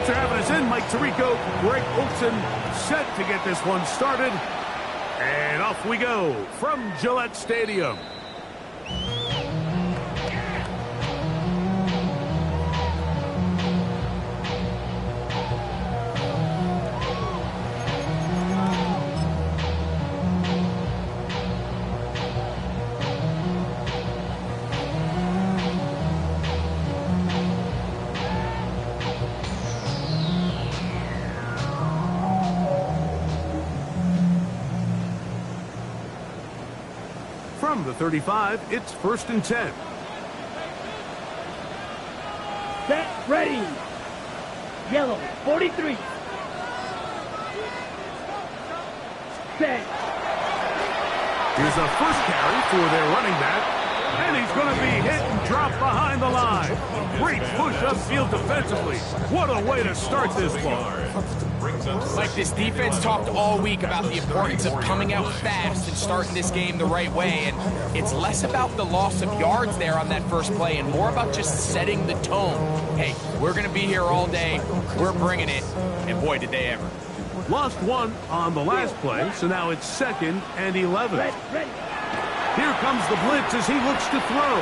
Thanks for having us in, Mike Tirico. Greg Olson set to get this one started. And off we go from Gillette Stadium. From the 35, it's 1st and 10. Set, ready. Yellow, 43. Set. Here's a first carry for their running back. And he's going to be hit and dropped behind the line. Great push upfield defensively. What a way to start this ball. Like, this defense talked all week about the importance of coming out fast and starting this game the right way, and it's less about the loss of yards there on that first play and more about just setting the tone. Hey, we're going to be here all day. We're bringing it, and boy, did they ever. Lost one on the last play, so now it's 2nd and 11. Here comes the blitz as he looks to throw.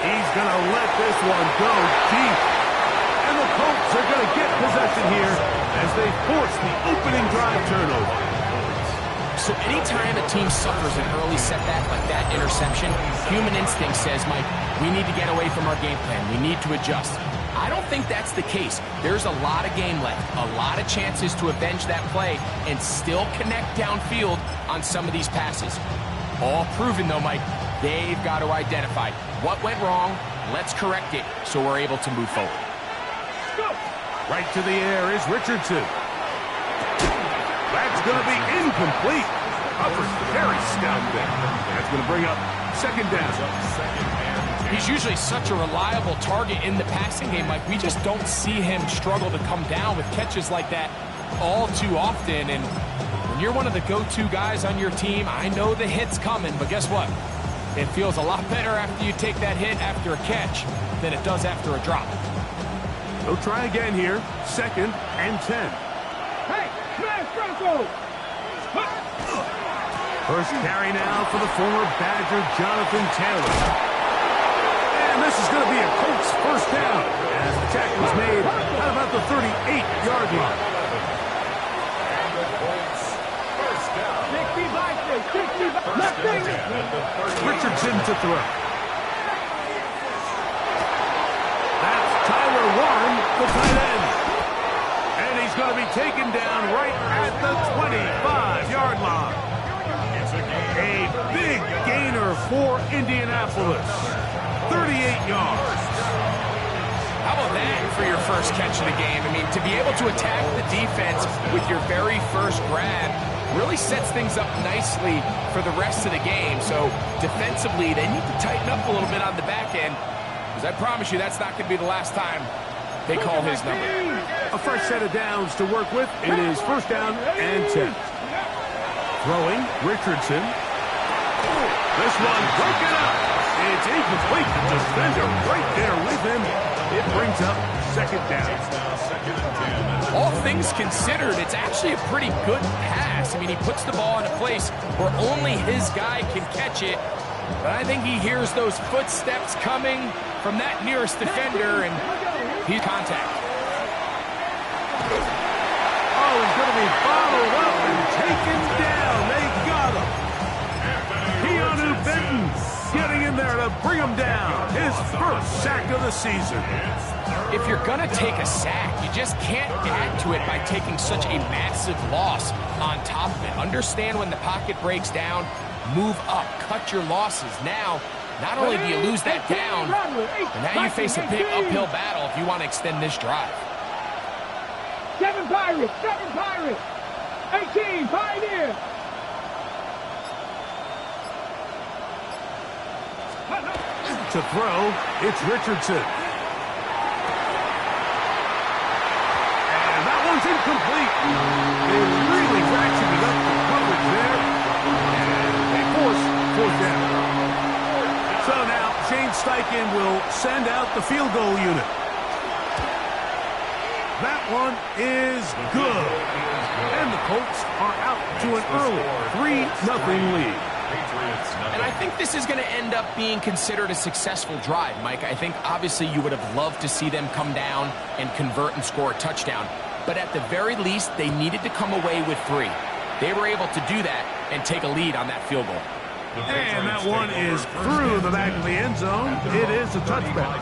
He's going to let this one go deep. And the Colts are going to get possession here as they force the opening drive turnover. So anytime a team suffers an early setback like that interception, human instinct says, Mike, we need to get away from our game plan. We need to adjust. I don't think that's the case. There's a lot of game left, a lot of chances to avenge that play and still connect downfield on some of these passes. All proven, though, Mike, they've got to identify what went wrong, let's correct it so we're able to move forward. Right to the air is Richardson. That's going to be incomplete. Coverage very stout there. That's going to bring up 2nd down. He's usually such a reliable target in the passing game. Like, we just don't see him struggle to come down with catches like that all too often. And when you're one of the go-to guys on your team, I know the hit's coming, but guess what? It feels a lot better after you take that hit after a catch than it does after a drop. They'll try again here. 2nd and 10. Hey, smash Bronco! First carry now for the former Badger, Jonathan Taylor. And this is going to be a Colts first down as the tackle is made at about the 38-yard line. 65, Richardson to throw. That's Tyler Warren, the tight end. And he's going to be taken down right at the 25-yard line. A big gainer for Indianapolis. 38 yards. How about that for your first catch of the game? I mean, to be able to attack the defense with your very first grab really sets things up nicely for the rest of the game. So defensively, they need to tighten up a little bit on the back end, because I promise you that's not going to be the last time they call his number. A fresh set of downs to work with. It is 1st down and 10. Throwing, Richardson. This one broken up. It's incomplete. The defender right there with him. It brings up 2nd down. All things considered, it's actually a pretty good pass. I mean, he puts the ball in a place where only his guy can catch it. But I think he hears those footsteps coming from that nearest defender, and he's contact. Oh, he's going to be followed up and taken down. They got him. Keanu Benton getting in there to bring him down. His first sack of the season. If you're going to take a sack, you just can't add to it by taking such a massive loss on top of it. Understand when the pocket breaks down, move up, cut your losses. Now, not only do you lose that down, but now you face a big uphill battle if you want to extend this drive. 7 Pirates, 18 Pioneer. To throw, it's Richardson. And that one's incomplete. They really ratcheted up the coverage there. And they force 4th down. So now Shane Steichen will send out the field goal unit. That one is good. And the Colts are out to an early 3-0 lead. And I think this is going to end up being considered a successful drive, Mike. I think obviously you would have loved to see them come down and convert and score a touchdown. But at the very least, they needed to come away with 3. They were able to do that and take a lead on that field goal. And that one is through the back of the end zone. It is a touchback.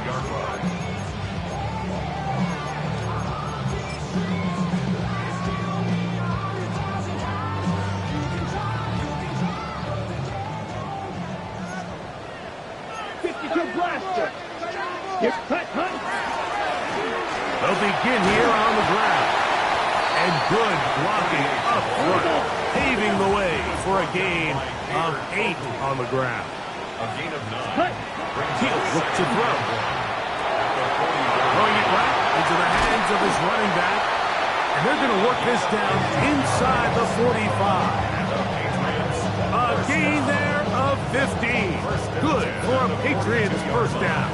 They'll begin here on the ground. And good blocking up front, paving the way for a gain of 8 on the ground. A gain of 9. He'll look to throw. Throwing it right into the hands of his running back. And they're going to work this down inside the 45. A gain there of 15. Good for a Patriots first down.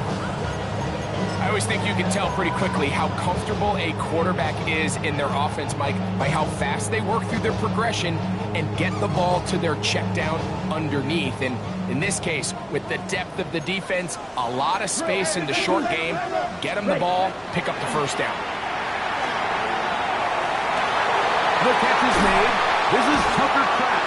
I always think you can tell pretty quickly how comfortable a quarterback is in their offense, Mike, by how fast they work through their progression and get the ball to their check down underneath. And in this case, with the depth of the defense, a lot of space in the short game, get them the ball, pick up the first down. The catch is made. This is Tucker Kraft.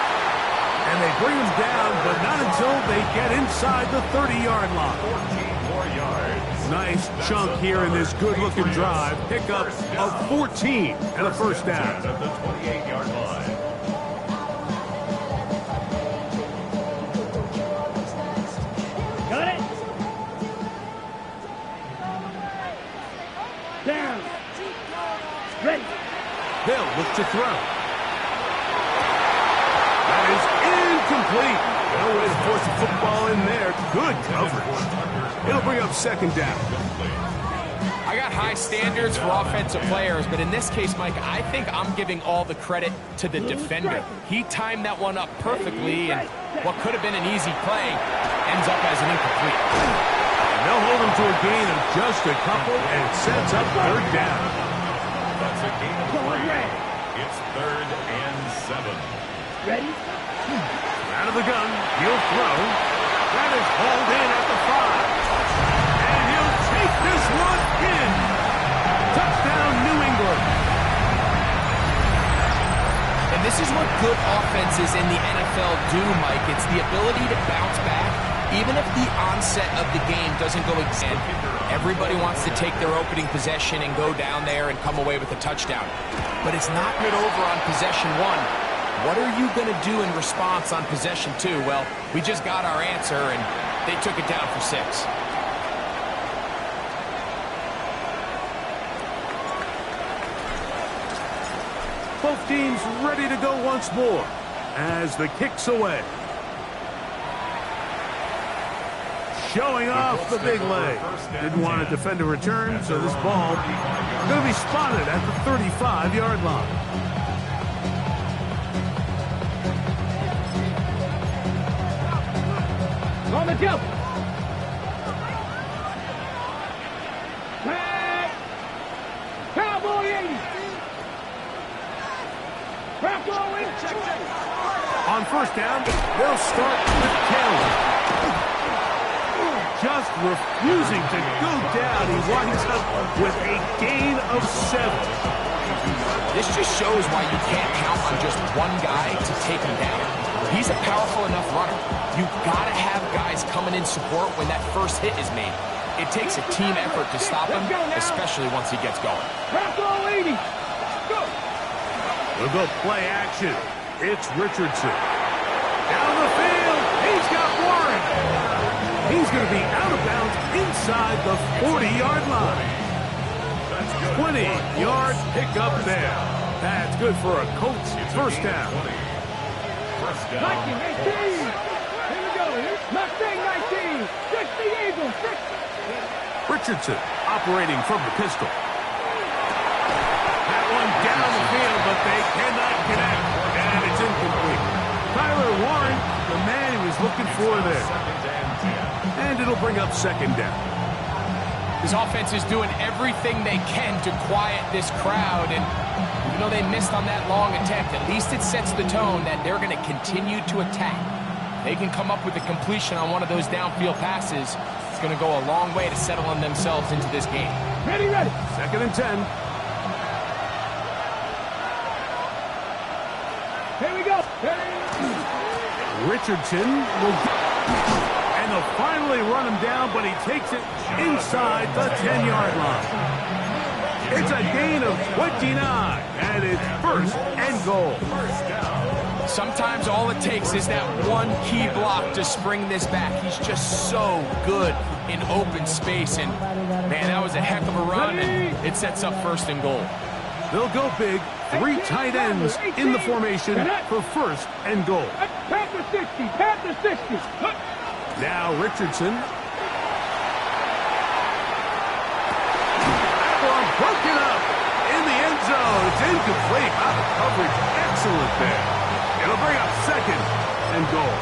And they bring him down, but not until they get inside the 30-yard line. 14 more yards. Nice chunk here in this good-looking drive. Pickup of 14 and a first down. At the 28-yard line. Got it. Down. Ready. They'll look to throw. That is incomplete. No way to force the football in there. Good coverage. It'll bring up second down. I got high standards for offensive players, but in this case, Mike, I think I'm giving all the credit to the defender. He timed that one up perfectly, and what could have been an easy play ends up as an incomplete. And they'll hold him to a gain of just a couple, and it sets up third down. That's a gain of 3. It's 3rd and 7. Ready. Out of the gun, he'll throw. That is hauled in at the 5. And he'll take this one in. Touchdown, New England. And this is what good offenses in the NFL do, Mike. It's the ability to bounce back, even if the onset of the game doesn't go exact. Everybody wants to take their opening possession and go down there and come away with a touchdown. But it's not good over on possession 1. What are you going to do in response on possession 2? Well, we just got our answer, and they took it down for 6. Both teams ready to go once more as the kick's away. Showing off the big leg. Didn't want to defend a return, so this ball going to be spotted at the 35-yard line. On the jump. Back. Cowboy 80. Crack going. On first down, they'll start with Kelly. Just refusing to go down. He winds up with a gain of 7. This just shows why you can't count on just one guy to take him down. He's a powerful enough runner. You've got to have guys coming in support when that first hit is made. It takes a team effort to stop him, especially once he gets going. Cowboy 80. Go. We'll go play action. It's Richardson. Down the field. He's got Warren. He's going to be out of bounds inside the 40-yard line. 20-yard pickup there. That's good for a Colts first down. 19, 18. Here we go. Mustang 19. 60 Eagles. 60. Richardson operating from the pistol. That one down the field, but they cannot connect. And it's incomplete. Tyler Warren, the man he was looking for there. And it'll bring up second down. This offense is doing everything they can to quiet this crowd, and even though they missed on that long attempt, at least it sets the tone that they're going to continue to attack. They can come up with a completion on one of those downfield passes. It's going to go a long way to settling themselves into this game. Ready, ready. 2nd and 10. Here we go. Richardson will... And they'll finally run him down, but he takes it inside the 10-yard line. It's a gain of 29, and it's 1st and goal. Sometimes all it takes is that one key block to spring this back. He's just so good in open space, and man, that was a heck of a run, and it sets up 1st and goal. They'll go big. 3 tight ends in the formation for 1st and goal. Panther 60, Panther 60. Now Richardson. That one broken up in the end zone. It's incomplete. Out of coverage. Excellent there. It'll bring up 2nd and goal.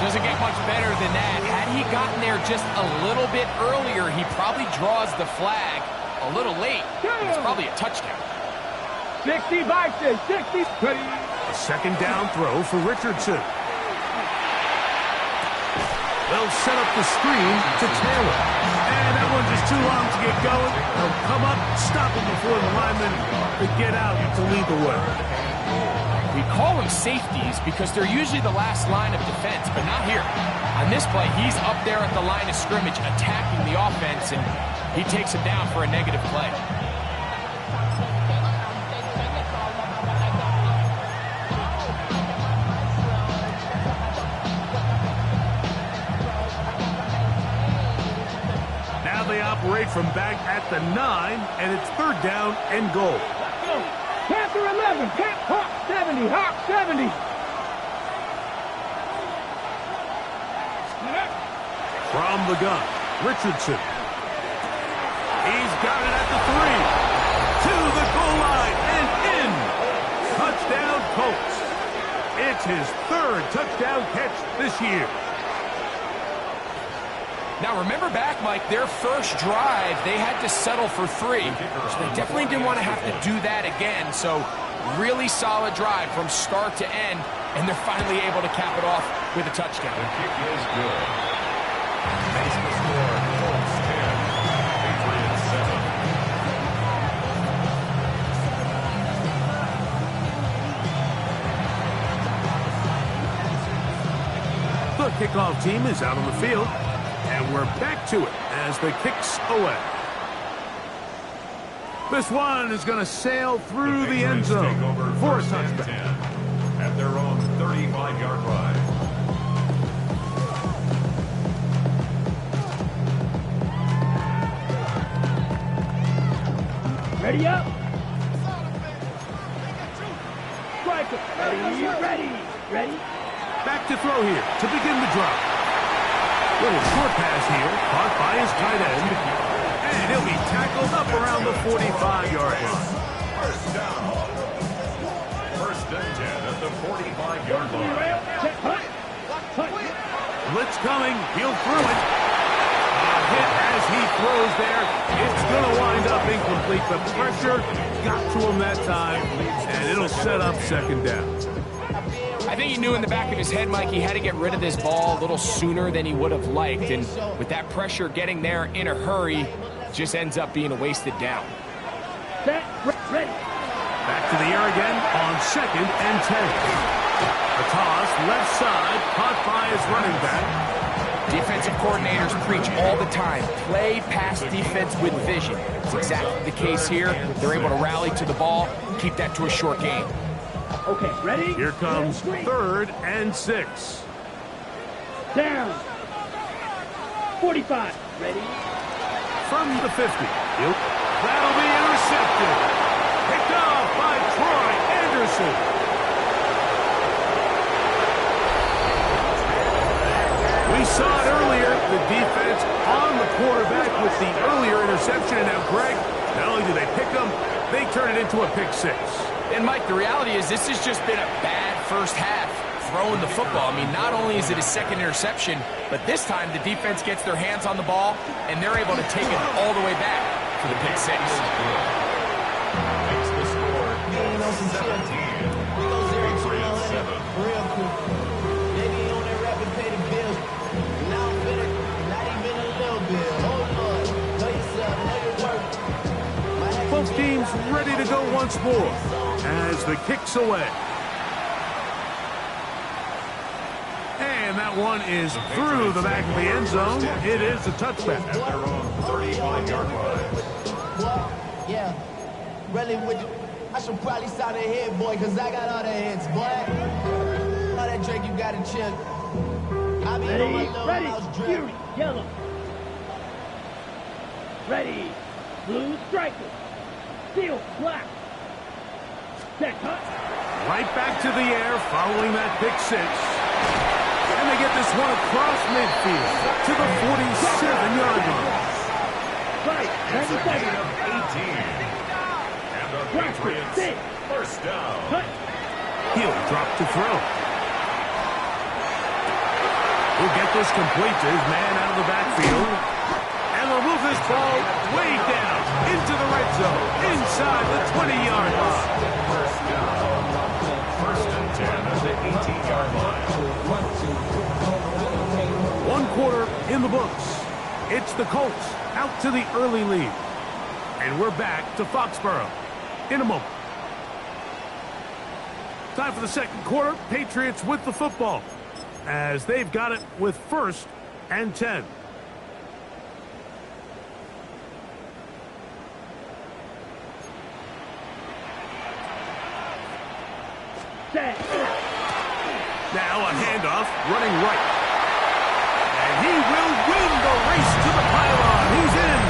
Doesn't get much better than that. Had he gotten there just a little bit earlier, he probably draws the flag a little late. It's probably a touchdown. 60, 60. Ready. A 2nd down throw for Richardson. They'll set up the screen to Taylor. And that one just too long to get going. They'll come up, stop him before the lineman to get out to lead the way. We call them safeties because they're usually the last line of defense, but not here. On this play, he's up there at the line of scrimmage attacking the offense, and he takes him down for a negative play. Now they operate from back at the 9, and it's 3rd down and goal. Panther 11, Hawk 70, Hawk 70. From the gun, Richardson. He's got it at the 3. To the goal line and in. Touchdown, Colts. It's his 3rd touchdown catch this year. Now, remember back, Mike, their first drive, they had to settle for 3. So they definitely didn't want to have to do that again. So really solid drive from start to end, and they're finally able to cap it off with a touchdown. The kick is good. Makes the score Colts 10, Patriots 7. The kickoff team is out on the field. And we're back to it as the kick's away. This one is going to sail through the end zone for a touchdown. At their own 35-yard line. Ready up. Striker. Ready. Back to throw here to begin the drive. Little short pass here, caught by his tight end, and he'll be tackled up around the 45-yard line. 1st down. 1st and 10 at the 45-yard line. Blitz coming, he'll throw it. A hit as he throws there. It's going to wind up incomplete. The pressure got to him that time, and it'll set up 2nd down. I think he knew in the back of his head, Mike, he had to get rid of this ball a little sooner than he would have liked. And with that pressure getting there in a hurry, just ends up being a wasted down. Ready. Back to the air again on 2nd and 10. A toss left side, caught by his running back. Defensive coordinators preach all the time, play pass defense with vision. It's exactly the case here. They're able to rally to the ball, keep that to a short game. Okay, ready? Here comes 3rd and 6. Down. 45. Ready? From the 50. That'll be intercepted. Picked off by Troy Anderson. We saw it earlier, the defense on the quarterback with the earlier interception. And now, Greg, not only do they pick him, they turn it into a pick 6. And, Mike, the reality is this has just been a bad first half throwing the football. I mean, not only is it his second interception, but this time the defense gets their hands on the ball, and they're able to take it all the way back for the pick six. Makes the score 17. Real quick. They be on that rapid pay the bills. Now I'm finna, not even a little bit. Oh Lord, know yourself, know your work. Both teams ready to go once more as the kick's away. And that one is through the back of the end zone. It is a touchback. At their own 35-yard line. What? Yeah. Really with you. I should probably sound a head boy, cause I got all the hits, boy. All that Drake you got to chill. I be on my little house drip. Fury, yellow. Ready, blue striker. Steel, black. Set, cut. Right back to the air following that pick six. And they get this one across midfield to the 47-yard line. Right, It's a 97. gain of 18. And the Patriots first down. Cut. He'll drop to throw. He'll get this complete to his man out of the backfield. And they'll move this ball way down into the red zone, inside the 20-yard line. First down. First and 10 at the 18-yard line. 1 quarter in the books. It's the Colts out to the early lead. And we're back to Foxborough in a moment. Time for the second quarter. Patriots with the football as they've got it with 1st and 10. Set. Now a handoff running right. And he will win the race to the pylon. He's in.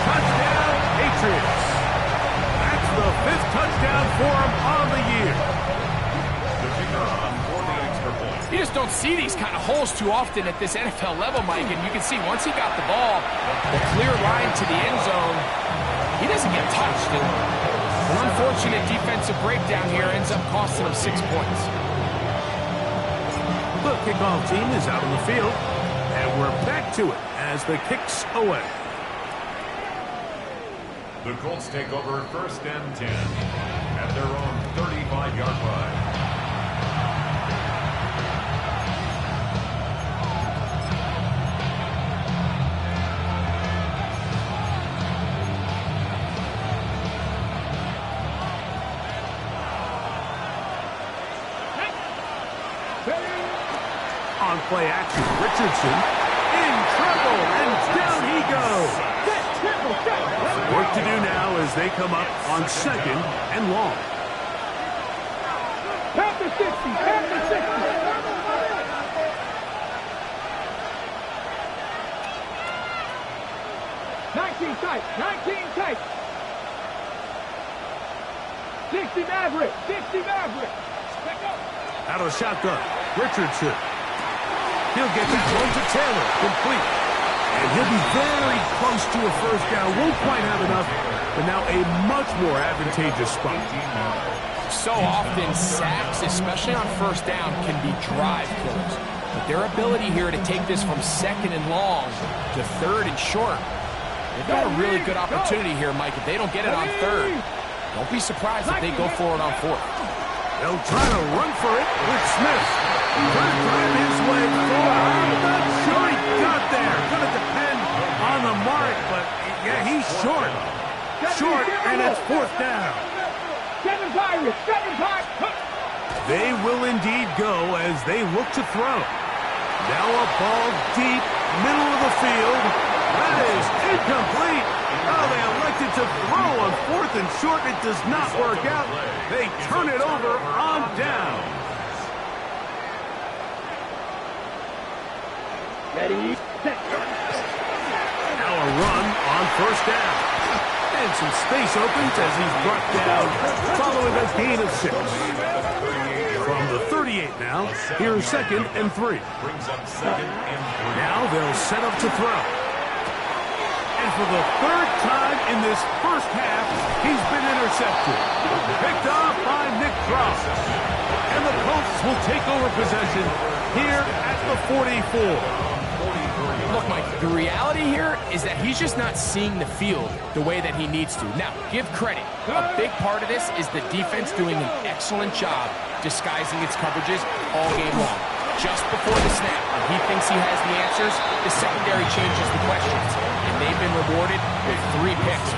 Touchdown, Patriots. That's the 5th touchdown for him on the year. The kicker on for the extra point. You just don't see these kind of holes too often at this NFL level, Mike, and you can see once he got the ball, the clear line to the end zone, he doesn't get touched. And an unfortunate defensive breakdown here ends up costing him 6 points. The kickoff team is out on the field, and we're back to it as the kick's away. The Colts take over 1st and 10 at their own 35-yard line. On play action, Richardson in trouble, and down he goes. Work to do now as they come up on 2nd and long. Panther 60, Panther 60. 19 tight, 19 tight. 60 Maverick, 60 Maverick. Back up. Out of the shotgun, Richardson. He'll get that one to Taylor, complete. And he'll be very close to a first down. Won't quite have enough, but now a much more advantageous spot. So often, sacks, especially on first down, can be drive killers. But their ability here to take this from 2nd and long to 3rd and short, they've got a really good opportunity here, Mike. If they don't get it on 3rd, don't be surprised if they go for it on 4th. They'll try to run for it with Smith. Trying to drive his way forward. I'm not sure he got there. Going to depend on the mark, but yeah, he's short. Short, and it's 4th down. 7 Pirates, 7 Pirates. They will indeed go as they look to throw. Now a ball deep, middle of the field. That is incomplete. Oh, they elected to throw on 4th and short. It does not work out. They turn it over on down. Ready, set. Now a run on 1st down. And some space opens as he's brought down following a gain of 6. From the 38 now, here's 2nd and 3. Brings up 2nd and 3. Now they'll set up to throw. And for the 3rd time in this first half, he's been intercepted. Picked off by Nick Cross. And the Colts will take over possession here at the 44. Look, Mike, the reality here is that he's just not seeing the field the way that he needs to. Now, give credit. A big part of this is the defense doing an excellent job disguising its coverages all game long. Just before the snap, when he thinks he has the answers, the secondary changes the questions. And they've been rewarded with 3 picks.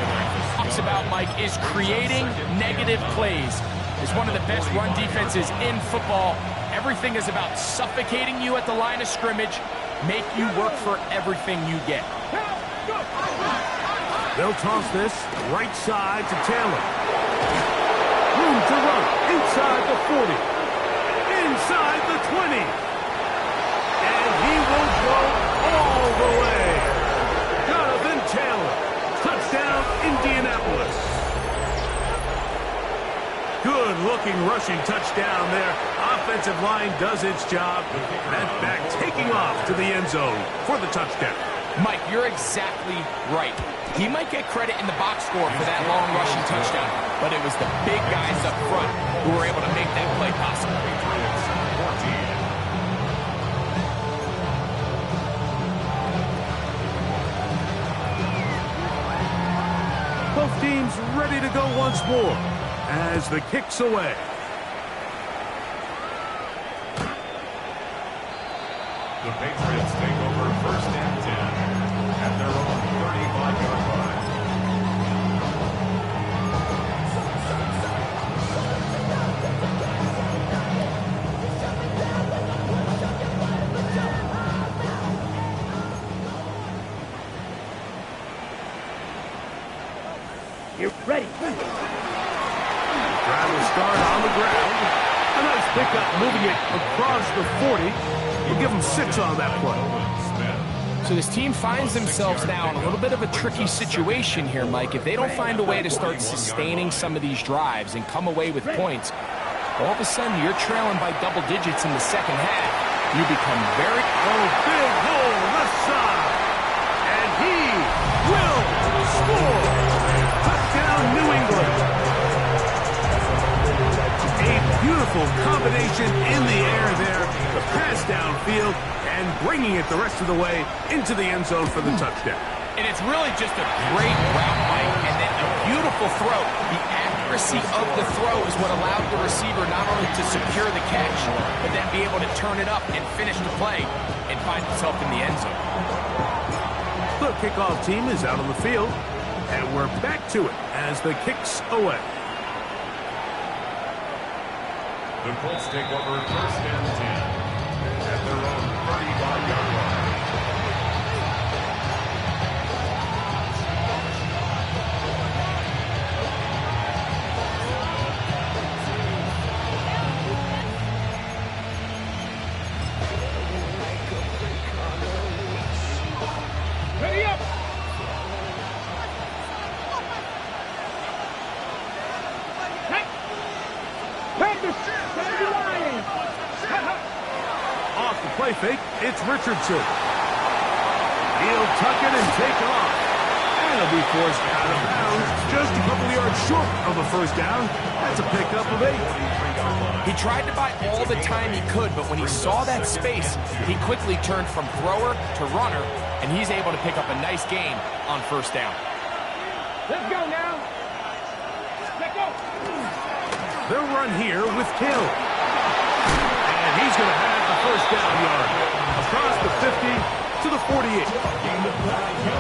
Talks about, Mike, is creating negative plays. It's one of the best run defenses in football. Everything is about suffocating you at the line of scrimmage, make you work for everything you get. They'll toss this right side to Taylor. Room to run inside the 40. Inside the 20. And he will go all the way. Jonathan Taylor. Touchdown, Indianapolis. Good-looking rushing touchdown there. Offensive line does its job. That back taking off to the end zone for the touchdown. Mike, you're exactly right. He might get credit in the box score for that long rushing touchdown, but it was the big guys up front who were able to make that play possible. Both teams ready to go once more as the kick's away. The Patriots take over 1st and 10 at their own 35-yard line. You're ready. Drive will start on the ground. A nice pickup moving it across the 40. We'll give them 6 on that play. So this team finds themselves now in a little bit of a tricky situation here, Mike. If they don't find a way to start sustaining some of these drives and come away with points, all of a sudden you're trailing by double digits in the second half. You become very... Oh, big hole left side. And he will score. Touchdown, New England. A beautiful combination in the air there. The pass downfield and bringing it the rest of the way into the end zone for the touchdown. And it's really just a great route, Mike, and then a beautiful throw. The accuracy of the throw is what allowed the receiver not only to secure the catch, but then be able to turn it up and finish the play and find himself in the end zone. The kickoff team is out on the field, and we're back to it as the kick's away. The Colts take over 1st and 10 at their own 35-yard line. Ready up. Off the play fake, it's Richardson. He'll tuck it and take off. And he'll be forced out of bounds just a couple yards short of a first down. That's a pickup of 8. He tried to buy all the time he could, but when he saw that space, he quickly turned from thrower to runner, and he's able to pick up a nice gain on first down. Let's go now. Let's go. They'll run here with Kill. And he's going to have the first down yard. Across the 50 to the 48.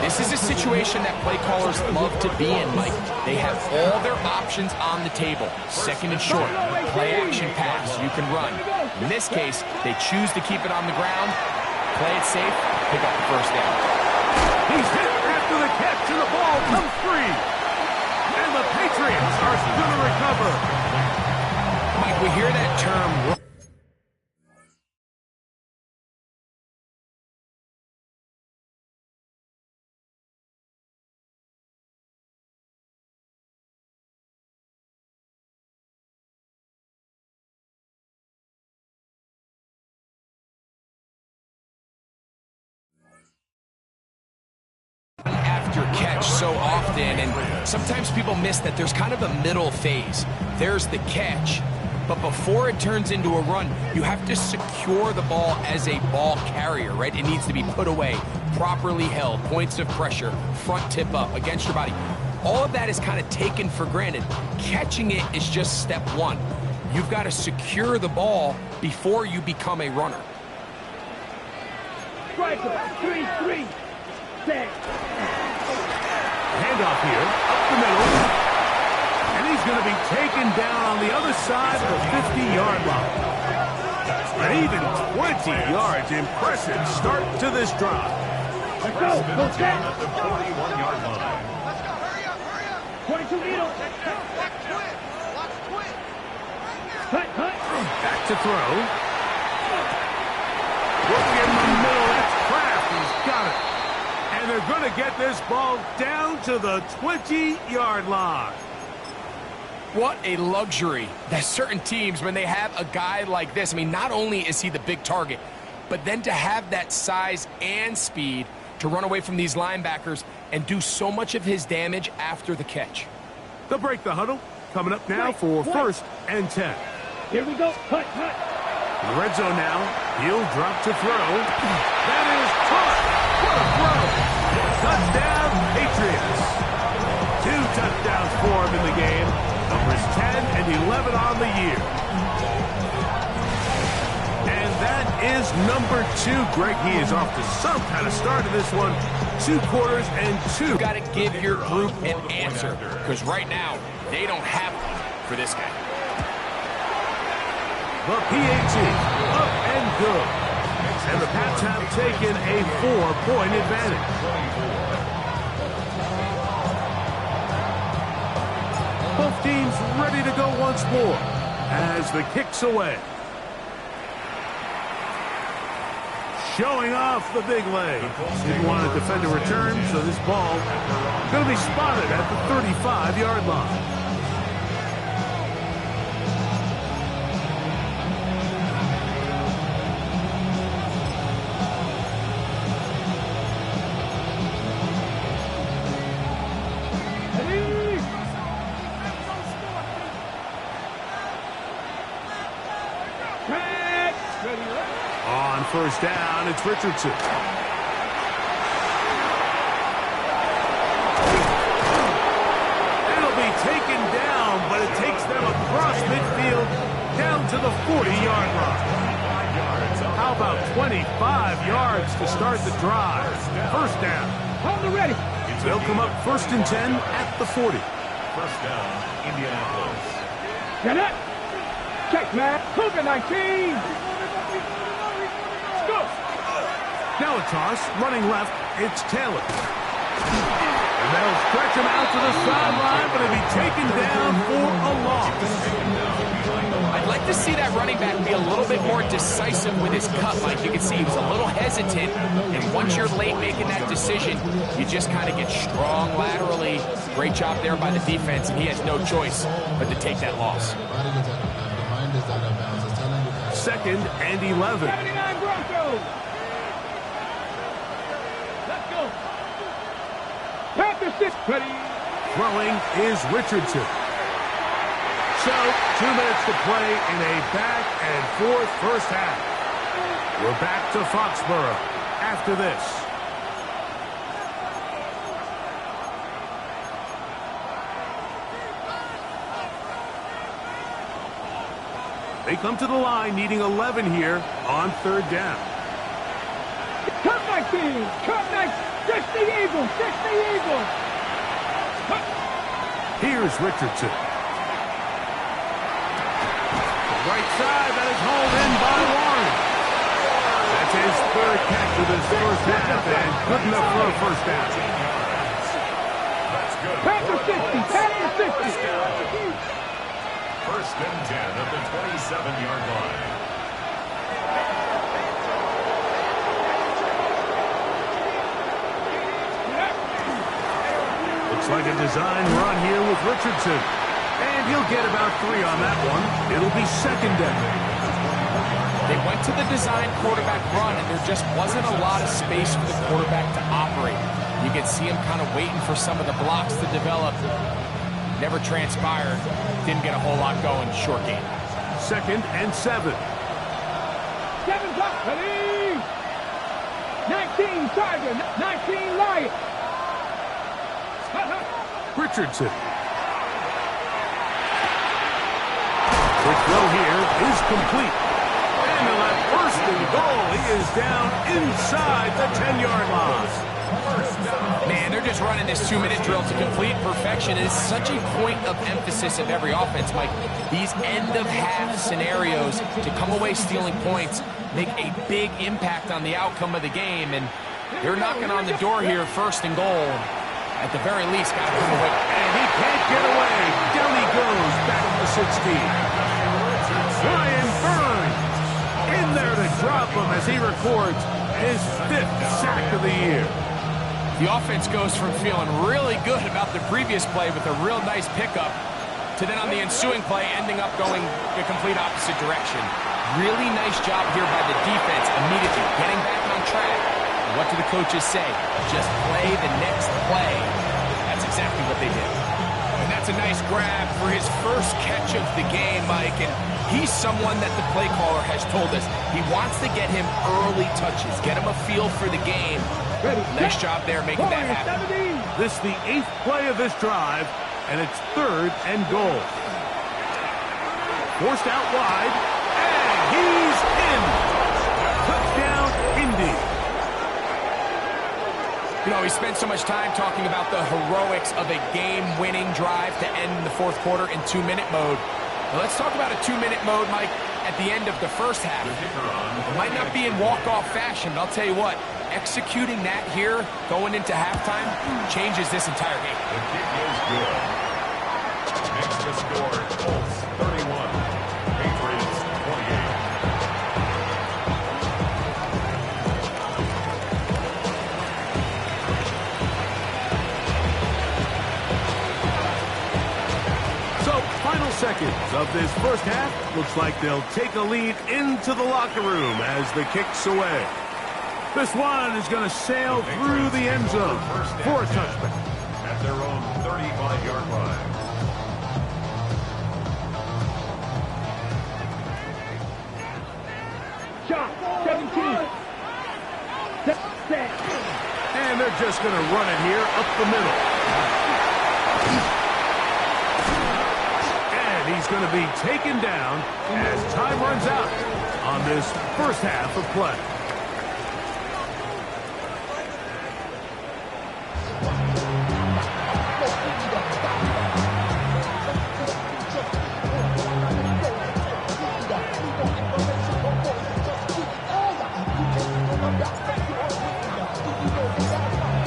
This is a situation that play callers love to be in, Mike. They have all their options on the table. Second and short, play action pass, you can run. In this case, they choose to keep it on the ground, play it safe, pick up the first down. He's hit after the catch and the ball comes free. And the Patriots are going to recover. Mike, we hear that term... after catch so often, and sometimes people miss that there's kind of a middle phase. There's the catch, But before it turns into a run, you have to secure the ball as a ball carrier, right? It needs to be put away, properly held, points of pressure, front tip up against your body. All of that is kind of taken for granted. Catching it is just step one. You've got to secure the ball before you become a runner. Striker, 3-3. Set. Handoff here, up the middle. And he's going to be taken down on the other side of the 50-yard line. And even 20 yards. Impressive start to this drive. Let's go. Go set. At the 41-yard line. 22 needle. Hut. Back to throw. Working in the middle. That's Kraft. He's got it. And they're going to get this ball down to the 20-yard line. What a luxury that certain teams, when they have a guy like this, I mean, not only is he the big target, but then to have that size and speed to run away from these linebackers and do so much of his damage after the catch. They'll break the huddle. Coming up now for 1st and 10. Here we go. Hut. In the red zone now. He'll drop to throw. That is caught. What a throw. Touchdown, Patriots. 2 touchdowns for him in the game. Numbers 10 and 11 on the year. And that is number 2. Greg, he is off to some kind of start in this one. 2 quarters and 2. You've got to give your group an answer, because right now, they don't have one for this guy. The PAT, up and good. And the Pats have taken a 4-point advantage. Both teams ready to go once more as the kick's away. Showing off the big leg. Didn't want to defend a return, so this ball going to be spotted at the 35-yard line. On 1st down, it's Richardson. It'll be taken down, but it takes them across midfield down to the 40-yard line. How about 25 yards to start the drive? 1st down. Hold it ready. They'll come up 1st and 10 at the 40. 1st down, Indianapolis. Get it. Check, man. Cougar 19. Let's go. Now a toss, running left, it's Taylor. And they'll stretch him out to the sideline, but he'll be taken down for a loss. I'd like to see that running back be a little bit more decisive with his cut, Mike. You can see he was a little hesitant, and once you're late making that decision, you just kind of get strong laterally. Great job there by the defense, and he has no choice but to take that loss. 2nd and 11. 79 Broncos. Let's go. Panther 6. Ready. Throwing is Richardson. So, 2 minutes to play in a back-and-forth 1st half. We're back to Foxborough after this. They come to the line needing 11 here on 3rd down. Cut 19. Cut 19. 60 Eagles. 60 Eagles. Here's Richardson. Right side, that is hauled in by Warren. That's his 3rd catch of this 1st half, and good enough for a 1st down. Panther 60. Panther 60. 1st and 10 at the 27-yard line. Looks like a design run here with Richardson. And he'll get about 3 on that one. It'll be 2nd down. They went to the design quarterback run, and there just wasn't a lot of space for the quarterback to operate. You could see him kind of waiting for some of the blocks to develop. Never transpired. Didn't get a whole lot going. Short game. 2nd and 7. 7 top, ready? 19 Tiger, 19 Lion. Richardson. The throw here is complete. And on that 1st and goal, he is down inside the 10-yard line. Man, they're just running this 2-minute drill to complete perfection. It is such a point of emphasis of every offense, Mike. These end-of-half scenarios to come away stealing points make a big impact on the outcome of the game. And they're knocking on the door here, 1st and goal. At the very least, got to come away. And he can't get away. Down he goes, back to the 16. Ryan Burns in there to drop him as he records his 5th sack of the year. The offense goes from feeling really good about the previous play with a real nice pickup to then on the ensuing play ending up going the complete opposite direction. Really nice job here by the defense immediately getting back on track. What do the coaches say? Just play the next play. That's exactly what they did. And that's a nice grab for his first catch of the game, Mike. And he's someone that the play caller has told us he wants to get him early touches, get him a feel for the game. Nice job there making that happen. This is the 8th play of this drive, and it's 3rd and goal. Forced out wide, and he's in. Touchdown, Indy. You know, we spent so much time talking about the heroics of a game-winning drive to end the 4th quarter in 2-minute mode. Now let's talk about a 2-minute mode, Mike, at the end of the 1st half. It might not be in walk-off fashion, but I'll tell you what, executing that here, going into halftime, changes this entire game. The kick is good. Makes the score, Colts 31, Patriots 28. Final seconds of this 1st half. Looks like they'll take a lead into the locker room as the kick's away. This one is going to sail through the end zone for a touchback. At their own 35-yard line. Shot, 17. Set. And they're just going to run it here up the middle. He's going to be taken down as time runs out on this 1st half of play.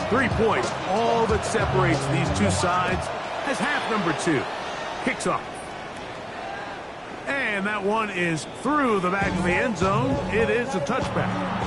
Three points, all that separates these two sides as half number 2 kicks off. And that one is through the back of the end zone. It is a touchback.